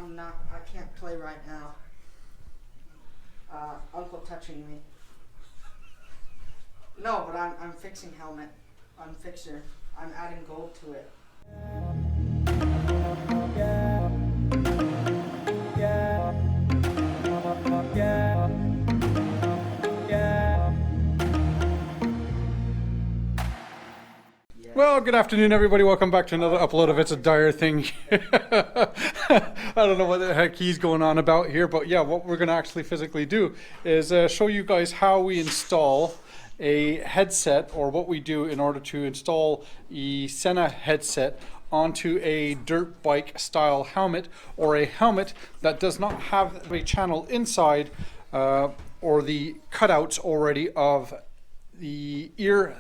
I can't play right now. Uncle touching me. No, but I'm fixing helmet. I'm fixer. I'm adding gold to it. Well, good afternoon, everybody. Welcome back to another upload of It's a Dyer thing. I don't know what the heck he's going on about here, but yeah, what we're going to actually physically do is show you guys how we install a headset, or what we do in order to install a Senna headset onto a dirt bike style helmet, or a helmet that does not have a channel inside or the cutouts already of the ear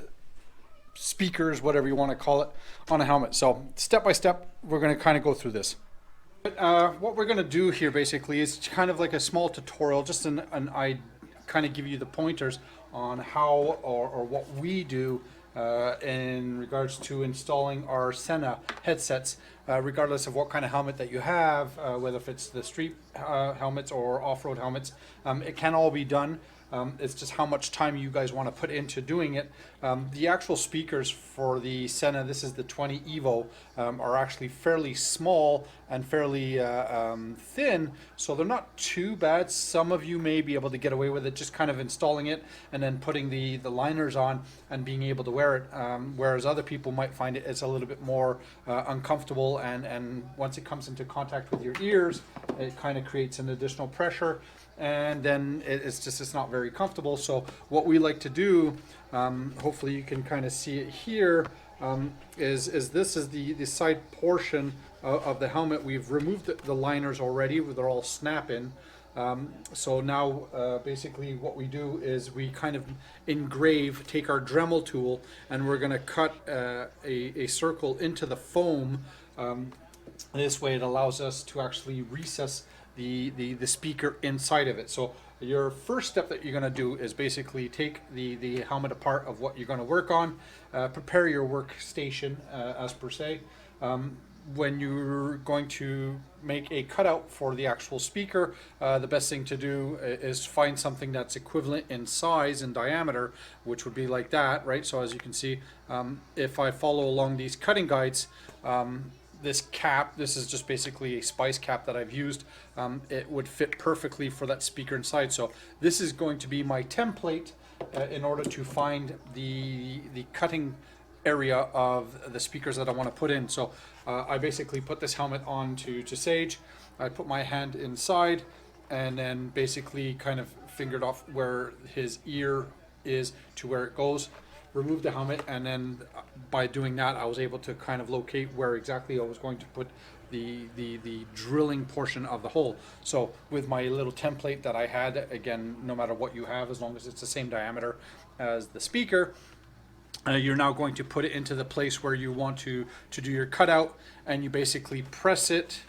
speakers, whatever you want to call it, on a helmet. So step by step, we're going to kind of go through this. But, what we're going to do here basically is kind of like a small tutorial, just I kind of give you the pointers on how or what we do in regards to installing our Senna headsets, regardless of what kind of helmet that you have, whether if it's the street helmets or off-road helmets. It can all be done. It's just how much time you guys want to put into doing it. The actual speakers for the Senna, this is the 20 Evo, are actually fairly small and fairly thin, so they're not too bad. Some of you may be able to get away with it, just kind of installing it and then putting the liners on and being able to wear it, whereas other people might find it's a little bit more uncomfortable, and once it comes into contact with your ears, it kind of creates an additional pressure, and then it's not very comfortable. So what we like to do, hopefully you can kind of see it here, is this is the side portion of the helmet. We've removed the liners already, they're all snap-in. So now basically what we do is we kind of take our Dremel tool, and we're going to cut a circle into the foam. This way it allows us to actually recess the speaker inside of it. So your first step that you're going to do is basically take the helmet apart of what you're going to work on, prepare your workstation as per se. When you're going to make a cutout for the actual speaker, the best thing to do is find something that's equivalent in size and diameter, which would be like that, right? So as you can see, if I follow along these cutting guides, this cap, this is just basically a spice cap that I've used. It would fit perfectly for that speaker inside. So this is going to be my template in order to find the cutting area of the speakers that I want to put in. So I basically put this helmet on to Sage. I put my hand inside and then basically kind of fingered off where his ear is to where it goes, remove the helmet, and then by doing that I was able to kind of locate where exactly I was going to put the drilling portion of the hole. So with my little template that I had, again, no matter what you have, as long as it's the same diameter as the speaker, you're now going to put it into the place where you want to do your cutout, and you basically press it.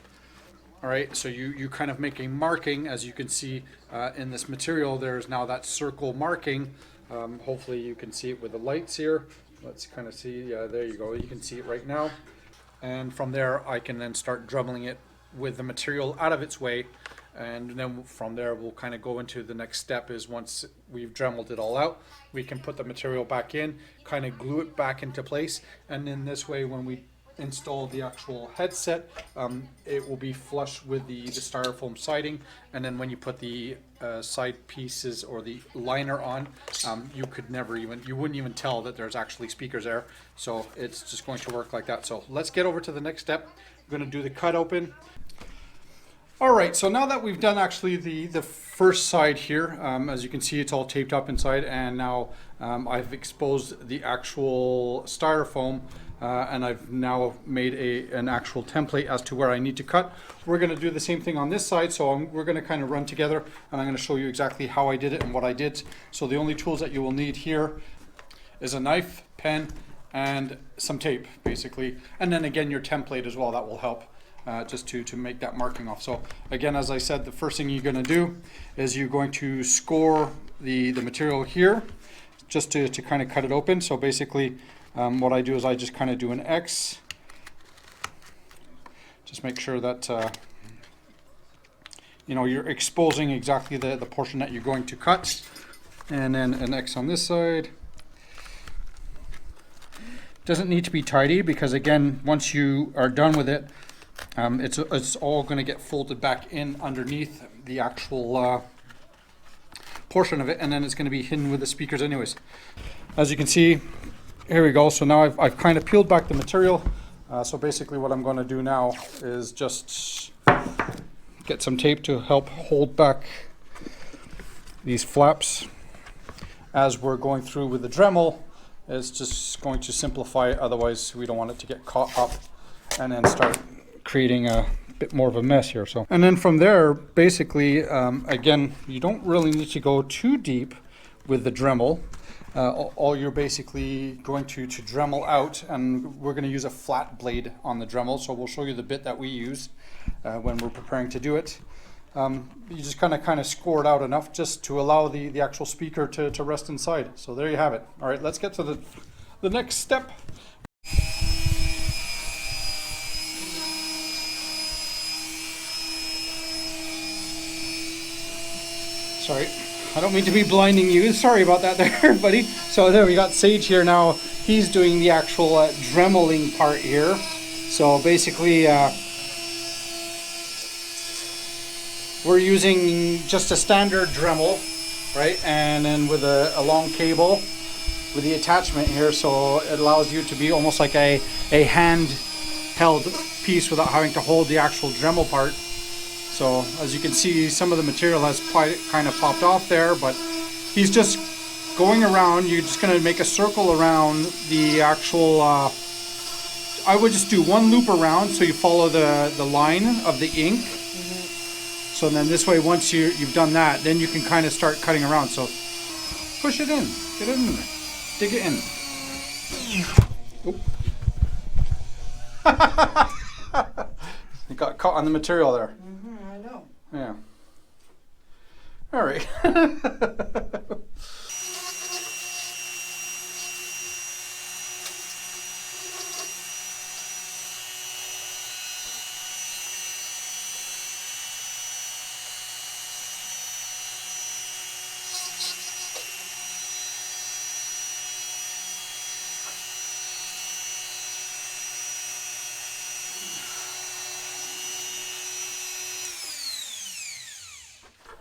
All right, so you kind of make a marking. As you can see in this material, there's now that circle marking. Hopefully you can see it with the lights here. Let's kind of see, yeah, there you go. You can see it right now. And from there, I can then start drumming it with the material out of its way. And then from there, we'll kind of go into the next step. Is once we've dremeled it all out, we can put the material back in, kind of glue it back into place. And in this way, when we install the actual headset, it will be flush with the styrofoam siding, and then when you put the side pieces or the liner on, you wouldn't even tell that there's actually speakers there. So it's just going to work like that. So let's get over to the next step. We're going to do the cut open. All right, so now that we've done actually the first side here, as you can see, it's all taped up inside, and now I've exposed the actual styrofoam, and I've now made an actual template as to where I need to cut. We're going to do the same thing on this side, so we're going to kind of run together, and I'm going to show you exactly how I did it and what I did. So the only tools that you will need here is a knife, pen, and some tape, basically, and then again your template as well. That will help. Just to make that marking off. So again, as I said, the first thing you're going to do is you're going to score the material here, just to kind of cut it open. So basically what I do is I just kind of do an X, just make sure that you know, you're exposing exactly the portion that you're going to cut. And then an X on this side. Doesn't need to be tidy because, again, once you are done with it, it's all going to get folded back in underneath the actual portion of it, and then it's going to be hidden with the speakers anyways. As you can see, here we go. So now I've kind of peeled back the material. So basically what I'm going to do now is just get some tape to help hold back these flaps as we're going through with the Dremel. It's just going to simplify it, otherwise we don't want it to get caught up and then start creating a bit more of a mess here. So, and then from there, basically, again, you don't really need to go too deep with the Dremel. All you're basically going to Dremel out, and we're going to use a flat blade on the Dremel, so we'll show you the bit that we use when we're preparing to do it. You just kind of score it out enough just to allow the actual speaker to rest inside. So there you have it. All right, let's get to the next step. Sorry, I don't mean to be blinding you. Sorry about that there, buddy. So there we got Sage here now. He's doing the actual Dremeling part here. So basically, we're using just a standard Dremel, right? And then with a long cable with the attachment here, so it allows you to be almost like a hand-held piece without having to hold the actual Dremel part. So as you can see, some of the material has kind of popped off there, but he's just going around. You're just going to make a circle around the actual, I would just do one loop around so you follow the line of the ink. So then this way, once you've done that, then you can kind of start cutting around. So push it in, get it in there, dig it in. It got caught on the material there. I know. Yeah. All right.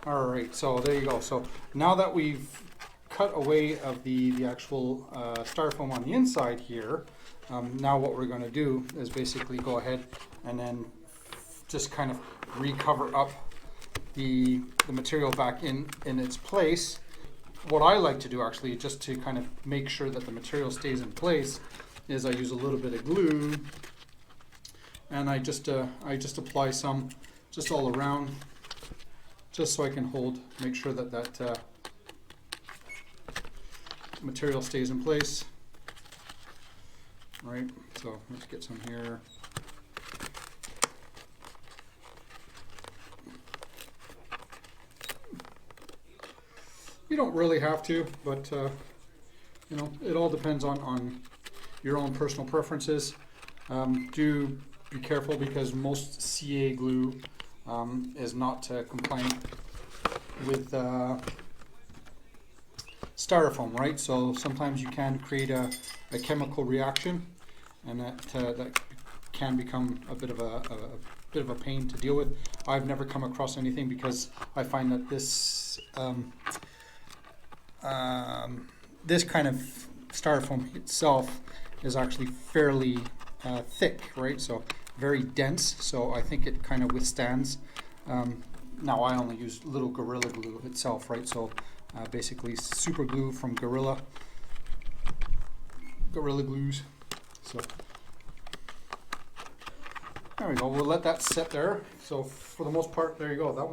All right, so there you go. So now that we've cut away of the actual styrofoam on the inside here, now what we're going to do is basically go ahead and then just kind of recover up the material back in its place. What I like to do actually, just to kind of make sure that the material stays in place, is I use a little bit of glue, and I just apply some just all around, just so I can make sure that material stays in place. Right, so let's get some here. You don't really have to, but you know, it all depends on your own personal preferences. Do be careful, because most CA glue is not compliant with styrofoam, right? So sometimes you can create a chemical reaction, and that can become a bit of a pain to deal with. I've never come across anything, because I find that this this kind of styrofoam itself is actually fairly thick, right? So very dense, so I think it kind of withstands. Now I only use little Gorilla Glue itself, right? So basically super glue from Gorilla Glues. So there we go. We'll let that sit there. So for the most part, there you go. That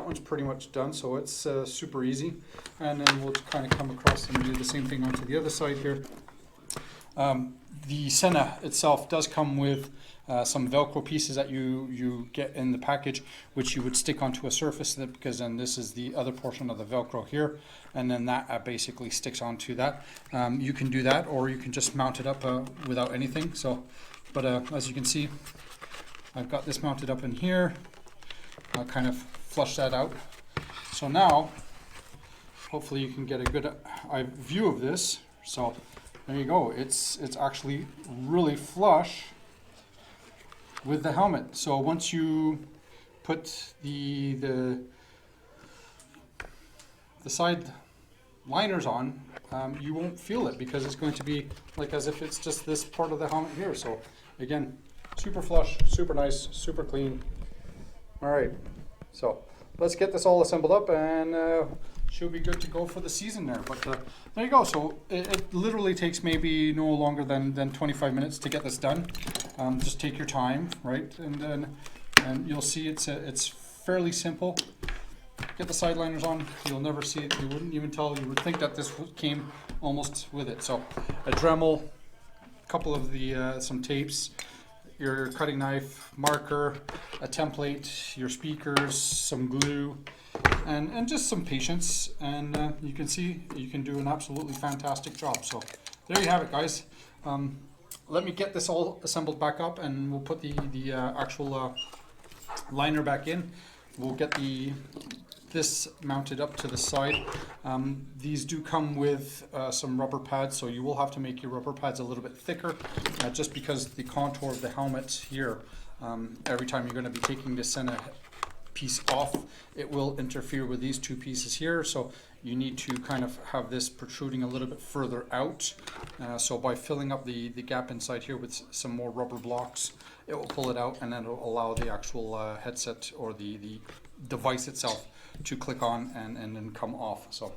one's pretty much done. So it's super easy. And then we'll kind of come across and do the same thing onto the other side here. The Senna itself does come with some Velcro pieces that you get in the package, which you would stick onto a surface, because then this is the other portion of the Velcro here, and then that basically sticks onto that. You can do that, or you can just mount it up without anything. So, but as you can see, I've got this mounted up in here. kind of flush that out. So now, hopefully you can get a good view of this. So there you go. It's actually really flush with the helmet. So once you put the side liners on, you won't feel it because it's going to be like as if it's just this part of the helmet here. So again, super flush, super nice, super clean. All right, so let's get this all assembled up and should be good to go for the season there. But there you go. So it literally takes maybe no longer than 25 minutes to get this done. Just take your time, right? And you'll see it's fairly simple. Get the side liners on. You'll never see it. You wouldn't even tell. You would think that this came almost with it. So a Dremel, a couple of the some tapes, your cutting knife, marker, a template, your speakers, some glue, and just some patience. And you can see you can do an absolutely fantastic job. So there you have it, guys. Let me get this all assembled back up, and we'll put the actual liner back in. We'll get this mounted up to the side. These do come with some rubber pads, so you will have to make your rubber pads a little bit thicker, just because the contour of the helmet here, every time you're going to be taking the center piece off, it will interfere with these two pieces here. So you need to kind of have this protruding a little bit further out. So by filling up the gap inside here with some more rubber blocks, it will pull it out, and then it will allow the actual headset or the device itself to click on and then come off. So.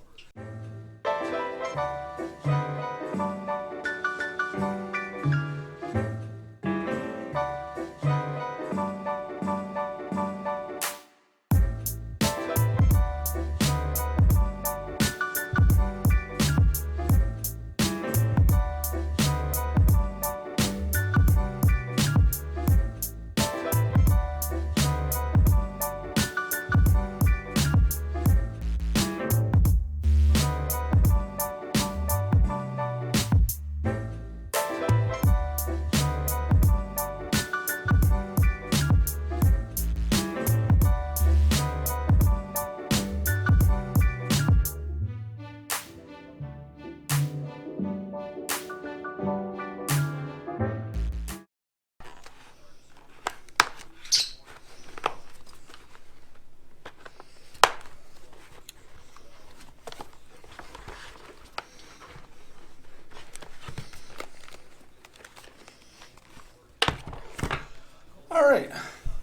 Alright,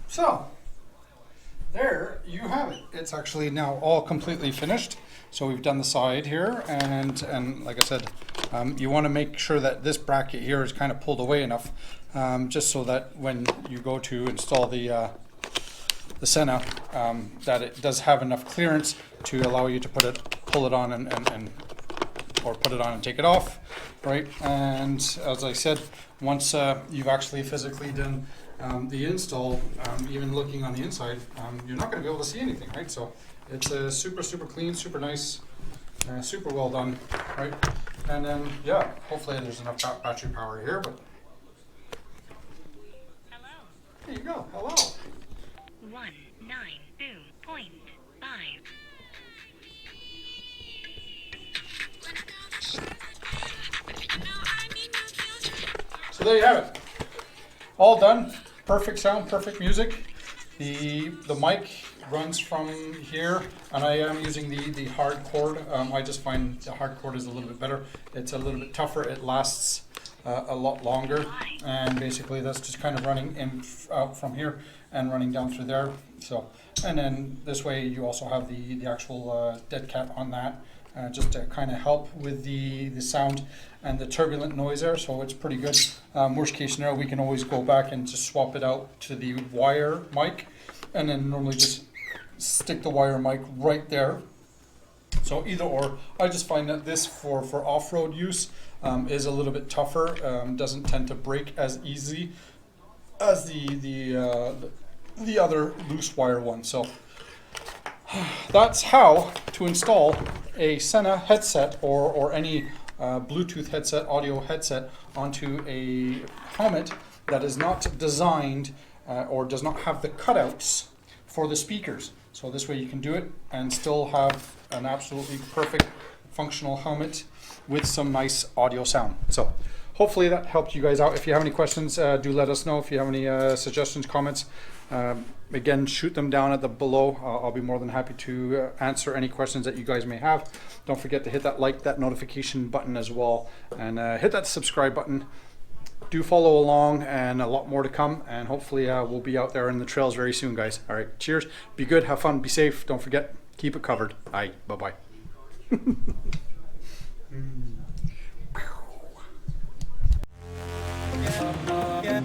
so there you have it. It's actually now all completely finished. So we've done the side here, and like I said, you want to make sure that this bracket here is kind of pulled away enough, just so that when you go to install the Senna, that it does have enough clearance to allow you to pull it on or put it on and take it off, right? And as I said, once you've actually physically done the install, even looking on the inside, you're not going to be able to see anything, right? So it's super clean, super nice, super well done, right? And then, yeah, hopefully there's enough battery power here, but hello. There you go, hello. 192.5. So there you have it. All done. Perfect sound, perfect music. The mic runs from here, and I am using the hard cord. I just find the hard cord is a little bit better. It's a little bit tougher. It lasts a lot longer, and basically that's just kind of running in out from here and running down through there. So, and then this way you also have the actual dead cat on that, just to kind of help with the sound and the turbulent noise there. So it's pretty good. Worst case scenario, we can always go back and just swap it out to the wire mic, and then normally just stick the wire mic right there. So either or. I just find that this for off-road use is a little bit tougher. Doesn't tend to break as easy as the other loose wire one. So that's how to install a Senna headset or any Bluetooth headset, audio headset onto a helmet that is not designed or does not have the cutouts for the speakers. So this way you can do it and still have an absolutely perfect functional helmet with some nice audio sound. So hopefully that helped you guys out. If you have any questions, do let us know. If you have any suggestions, comments, again, shoot them down at the below. I'll be more than happy to answer any questions that you guys may have. Don't forget to hit that like, that notification button as well, and hit that subscribe button. Do follow along, and a lot more to come, and hopefully we'll be out there in the trails very soon, guys. All right, cheers, be good, have fun, be safe, don't forget, keep it covered. All right, bye-bye. Yeah.